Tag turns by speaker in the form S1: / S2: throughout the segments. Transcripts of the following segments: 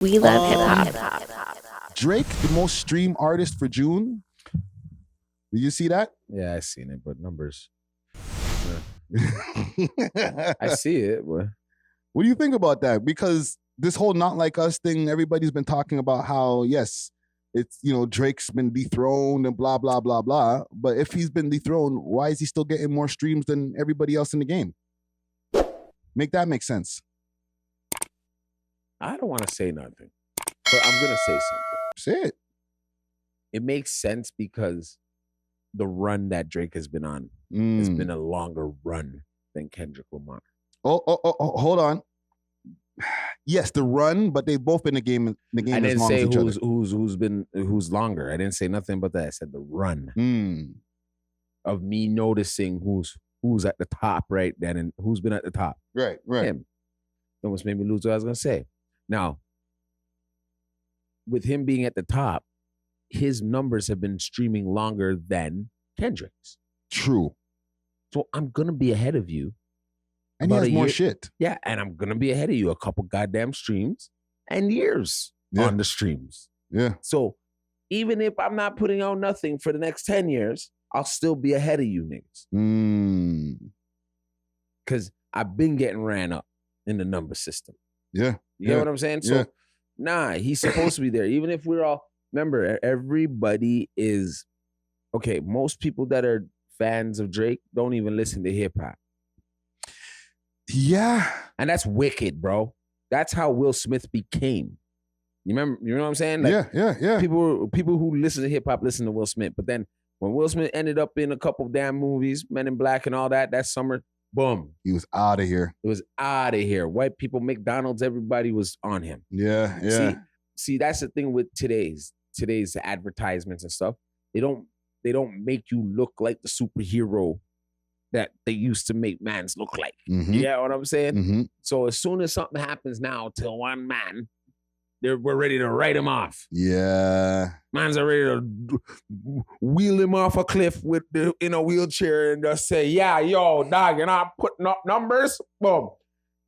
S1: We love hip hop.
S2: Drake, the most streamed artist for June. Did you see that?
S3: Yeah, I seen it, but numbers. I see it, but
S2: What do you think about that? Because this whole Not Like Us thing, everybody's been talking about how, yes, it's, Drake's been dethroned and blah, blah, blah, blah. But if he's been dethroned, why is he still getting more streams than everybody else in the game? Make that make sense.
S3: I don't want to say nothing, but I'm going to say something.
S2: Say it.
S3: It makes sense because the run that Drake has been on has been a longer run than Kendrick Lamar.
S2: Oh, hold on. Yes, the run, but they've both been in the game
S3: I
S2: as
S3: didn't
S2: long
S3: say
S2: as each other.
S3: who's longer. I didn't say nothing but that. I said the run of me noticing who's at the top right then and who's been at the top.
S2: Right.
S3: Him. It almost made me lose what I was going to say. Now, with him being at the top, his numbers have been streaming longer than Kendrick's.
S2: True.
S3: So I'm going to be ahead of you.
S2: And he has more shit.
S3: Yeah, and I'm going to be ahead of you a couple goddamn streams and years on the streams.
S2: Yeah.
S3: So even if I'm not putting out nothing for the next 10 years, I'll still be ahead of you niggas. Because I've been getting ran up in the number system.
S2: Yeah.
S3: You get what I'm saying? So, nah, he's supposed to be there. Even if we're all, remember, everybody is, okay, most people that are fans of Drake don't even listen to hip hop.
S2: Yeah.
S3: And that's wicked, bro. That's how Will Smith became. You know what I'm saying? Like,
S2: yeah.
S3: People who listen to hip hop listen to Will Smith. But then when Will Smith ended up in a couple damn movies, Men in Black and all that summer, boom.
S2: He was out of here.
S3: It was out of here. White people, McDonald's, everybody was on him.
S2: Yeah.
S3: See, that's the thing with today's advertisements and stuff. They don't make you look like the superhero that they used to make mans look like.
S2: Mm-hmm.
S3: You get what I'm saying?
S2: Mm-hmm.
S3: So as soon as something happens now to one man, we're ready to write him off.
S2: Yeah.
S3: Mans are ready to wheel him off a cliff in a wheelchair and just say, yeah, yo, dog, you're not putting up numbers? Boom.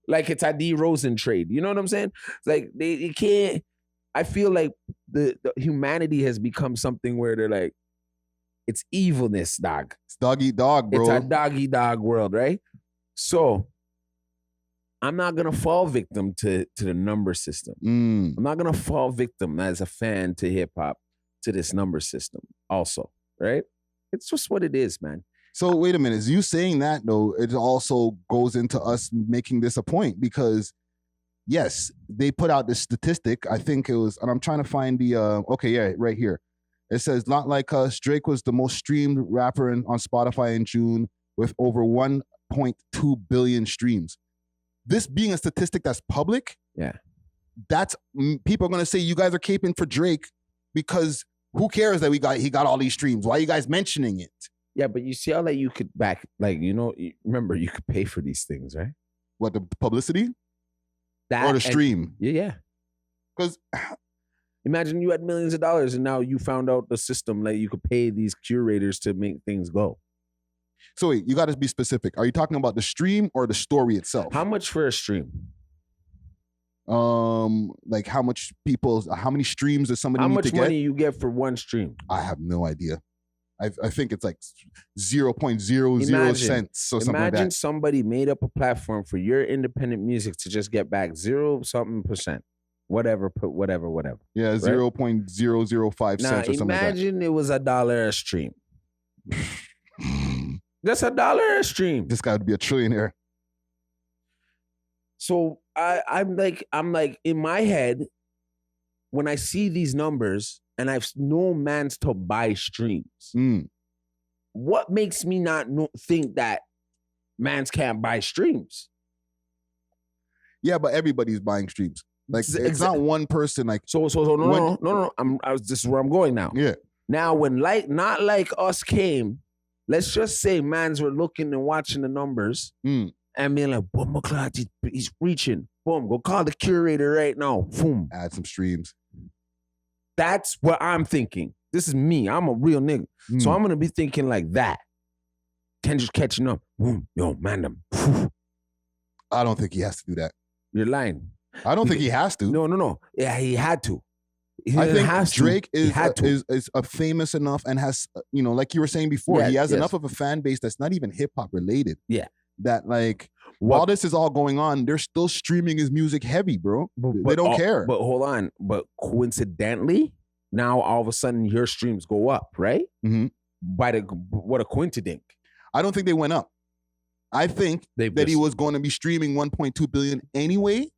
S3: Like it's a D. Rosen trade. You know what I'm saying? It's like they can't. I feel like the humanity has become something where they're like, it's evilness, dog.
S2: It's dog eat dog, bro.
S3: It's a dog eat dog world, right? So I'm not gonna fall victim to the number system. I'm not gonna fall victim as a fan to hip hop to this number system. Also, right? It's just what it is, man.
S2: So wait a minute. Is you saying that though? It also goes into us making this a point because, yes, they put out this statistic. I think it was, and I'm trying to find the. Right here. It says, Not Like Us, Drake was the most streamed rapper on Spotify in June with over 1.2 billion streams. This being a statistic that's public, that's people are going to say you guys are caping for Drake because who cares that he got all these streams? Why are you guys mentioning it?
S3: Yeah, but you see how you could remember you could pay for these things, right?
S2: What, the publicity?
S3: That
S2: or the stream?
S3: Yeah. Because imagine you had millions of dollars and now you found out the system you could pay these curators to make things go.
S2: So wait, you got to be specific. Are you talking about the stream or the story itself?
S3: How much for a stream?
S2: Like how many streams does somebody need to get?
S3: How much money you get for one stream?
S2: I have no idea. I think it's like 0.00 cents or something like that.
S3: Imagine somebody made up a platform for your independent music to just get back 0% whatever.
S2: Yeah, right? 0.005 cents or something like that.
S3: Imagine it was $1 a stream. Just $1 a stream.
S2: This guy would be a trillionaire.
S3: So I'm like in my head, when I see these numbers and I've no mans to buy streams, what makes me not think that mans can't buy streams?
S2: Yeah, but everybody's buying streams. Like it's not one person. Like
S3: no. This is where I'm going now.
S2: Yeah.
S3: Now when Not Like Us came, let's just say mans were looking and watching the numbers and being like, boom, McCloud, he's reaching. Boom, go call the curator right now. Boom.
S2: Add some streams.
S3: That's what I'm thinking. This is me. I'm a real nigga. So I'm going to be thinking like that. Kendrick's catching up. Boom. Yo, man, them.
S2: I don't think he has to do that.
S3: You're lying.
S2: I don't think he has to.
S3: No. Yeah, he had to. He
S2: I
S3: didn't
S2: think
S3: have to.
S2: Drake
S3: He had to.
S2: is a famous enough and has, like you were saying before,
S3: Yeah,
S2: he has
S3: yes.
S2: enough of a fan base that's not even hip hop related.
S3: Yeah.
S2: That like while this is all going on, they're still streaming his music heavy, bro. They don't care.
S3: But hold on. But coincidentally, now all of a sudden your streams go up, right?
S2: Mm-hmm.
S3: What a coincidence.
S2: I don't think they went up. I think that he was going to be streaming 1.2 billion anyway,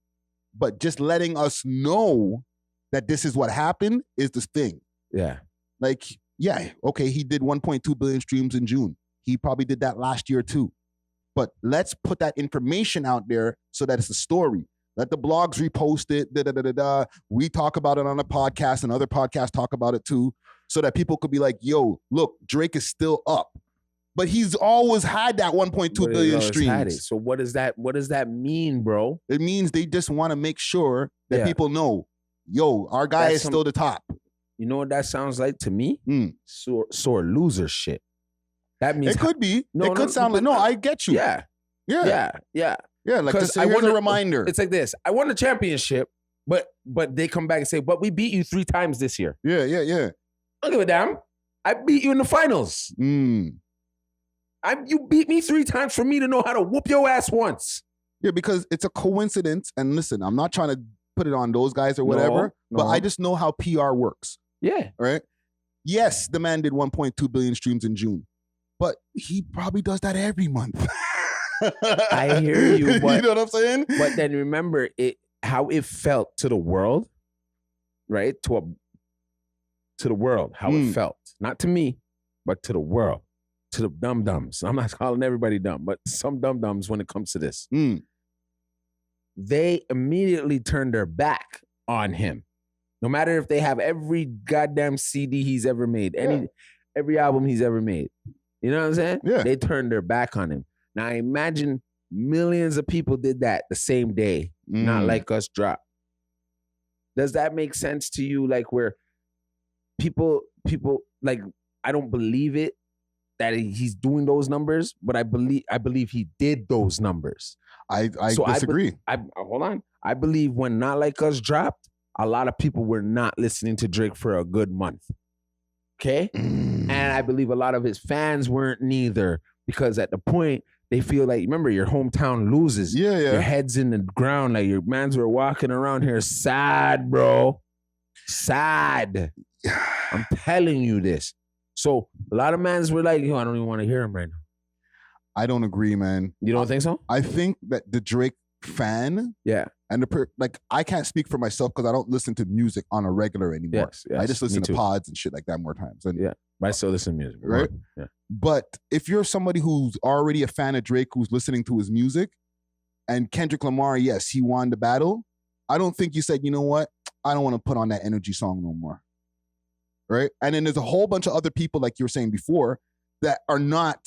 S2: but just letting us know that this is what happened is the thing.
S3: Yeah.
S2: Like, yeah, okay, he did 1.2 billion streams in June. He probably did that last year too. But let's put that information out there so that it's a story. Let the blogs repost it. We talk about it on a podcast, and other podcasts talk about it too, so that people could be like, yo, look, Drake is still up. But he's always had that 1.2 billion streams.
S3: So what does that mean, bro?
S2: It means they just want to make sure that people know, yo, our guy is still the top.
S3: You know what that sounds like to me? Sore loser shit. That means
S2: it could be. It could sound like, no, I get you.
S3: Yeah.
S2: Like just here's a reminder.
S3: It's like this. I won the championship, but they come back and say, but we beat you 3 times this year.
S2: Yeah.
S3: I don't give a damn. I beat you in the finals. You beat me 3 times for me to know how to whoop your ass once.
S2: Yeah, because it's a coincidence. And listen, I'm not trying to put it on those guys or whatever, but I just know how PR works.
S3: Yeah.
S2: Right? Yes, the man did 1.2 billion streams in June, but he probably does that every month.
S3: I hear you, but
S2: you know what I'm saying?
S3: But then remember how it felt to the world, right? To the world, how it felt. Not to me, but to the world. To the dum-dums. I'm not calling everybody dumb, but some dum-dums when it comes to this. They immediately turned their back on him. No matter if they have every goddamn CD he's ever made, every album he's ever made. You know what I'm saying?
S2: Yeah.
S3: They turned their back on him. Now imagine millions of people did that the same day, not like us drop. Does that make sense to you? Like where people like, I don't believe it that he's doing those numbers, but I believe he did those numbers.
S2: I disagree.
S3: Hold on. I believe when Not Like Us dropped, a lot of people were not listening to Drake for a good month. Okay? And I believe a lot of his fans weren't neither, because at the point they feel like, remember, your hometown loses.
S2: Yeah.
S3: Your head's in the ground. Like your mans were walking around here sad, bro. Sad. I'm telling you this. So a lot of mans were like, yo, I don't even want to hear him right now.
S2: I don't agree, man.
S3: You don't think so?
S2: I think that the Drake fan, and I can't speak for myself because I don't listen to music on a regular anymore.
S3: Yes,
S2: I just listen to pods and shit like that more times. And
S3: but I still listen to music,
S2: right?
S3: Yeah.
S2: But if you're somebody who's already a fan of Drake, who's listening to his music, and Kendrick Lamar, yes, he won the battle. I don't think you said, you know what? I don't want to put on that energy song no more. Right? And then there's a whole bunch of other people, like you were saying before, that are not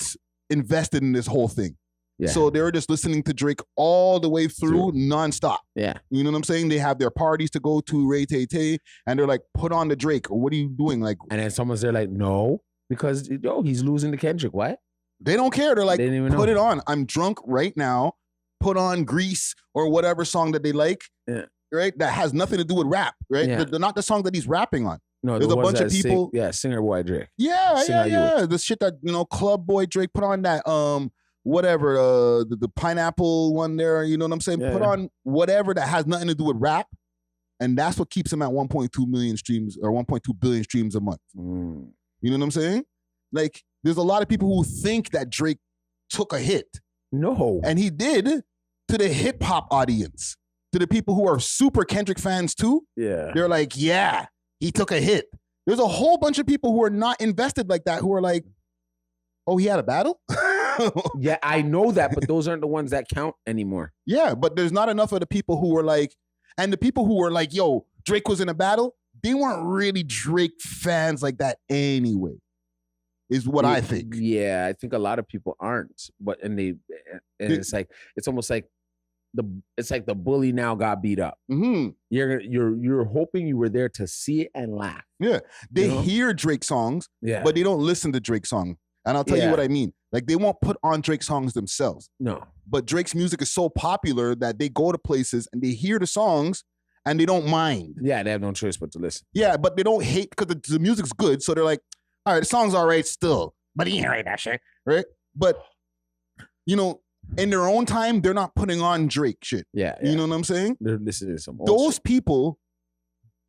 S2: invested in this whole thing. Yeah. So they're just listening to Drake all the way through nonstop.
S3: Yeah.
S2: You know what I'm saying? They have their parties to go to, Ray Tay Tay, and they're like, put on the Drake. Or what are you doing? Like,
S3: and then someone's there like, no, because he's losing to Kendrick. What?
S2: They don't care. They're like, put
S3: know.
S2: It on. I'm drunk right now. Put on Grease or whatever song that they like. Yeah. Right? That has nothing to do with rap. Right?
S3: Yeah.
S2: They're not the song that he's rapping on.
S3: No,
S2: there's a bunch of people.
S3: Singer Boy Drake.
S2: Yeah. The shit that, Club Boy Drake put on that, whatever, the pineapple one there, you know what I'm saying? Put on whatever that has nothing to do with rap. And that's what keeps him at 1.2 million streams or 1.2 billion streams a month. You know what I'm saying? Like, there's a lot of people who think that Drake took a hit.
S3: No.
S2: And he did to the hip hop audience. To the people who are super Kendrick fans too.
S3: Yeah.
S2: They're like, yeah, he took a hit. There's a whole bunch of people who are not invested like that, who are like, oh, he had a battle?
S3: Yeah, I know that, but those aren't the ones that count anymore.
S2: Yeah, but there's not enough of the people who were like, and the people who were like, yo, Drake was in a battle, they weren't really Drake fans like that anyway, is what I think.
S3: Yeah, I think a lot of people aren't, but it's like, it's almost like the bully now got beat up.
S2: Mm-hmm.
S3: You're hoping you were there to see it and laugh.
S2: Yeah, they hear Drake songs, but they don't listen to Drake songs. And I'll tell you
S3: Yeah.
S2: what I mean. Like, they won't put on Drake songs themselves.
S3: No.
S2: But Drake's music is so popular that they go to places and they hear the songs and they don't mind.
S3: Yeah, they have no choice but to listen.
S2: Yeah, but they don't hate because the music's good. So they're like, all right, the song's all right still. But he ain't right that shit. Right? But, you know, in their own time, they're not putting on Drake shit.
S3: Yeah.
S2: You know what I'm saying?
S3: They're listening to some old
S2: Those
S3: shit.
S2: people,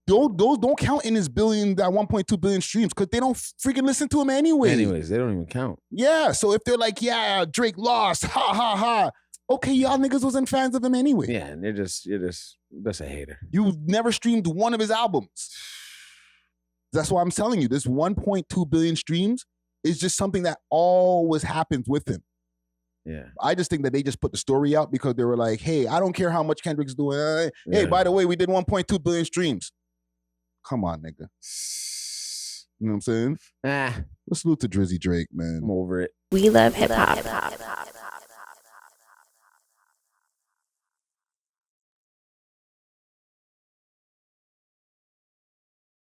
S2: those don't count in his billion, that 1.2 billion streams, because they don't freaking listen to him anyway.
S3: Anyways, they don't even count.
S2: Yeah, so if they're like, yeah, Drake lost, ha ha ha. Okay, y'all niggas wasn't fans of him anyway.
S3: Yeah, and you're just a hater.
S2: You never streamed one of his albums. That's why I'm telling you, this 1.2 billion streams is just something that always happens with him.
S3: Yeah.
S2: I just think that they just put the story out because they were like, hey, I don't care how much Kendrick's doing. Hey,
S3: Yeah.
S2: by the way, we did 1.2 billion streams. Come on, nigga. You know what I'm saying?
S3: Ah,
S2: Let's salute to Drizzy Drake, man.
S3: I'm over it.
S1: We love hip hop.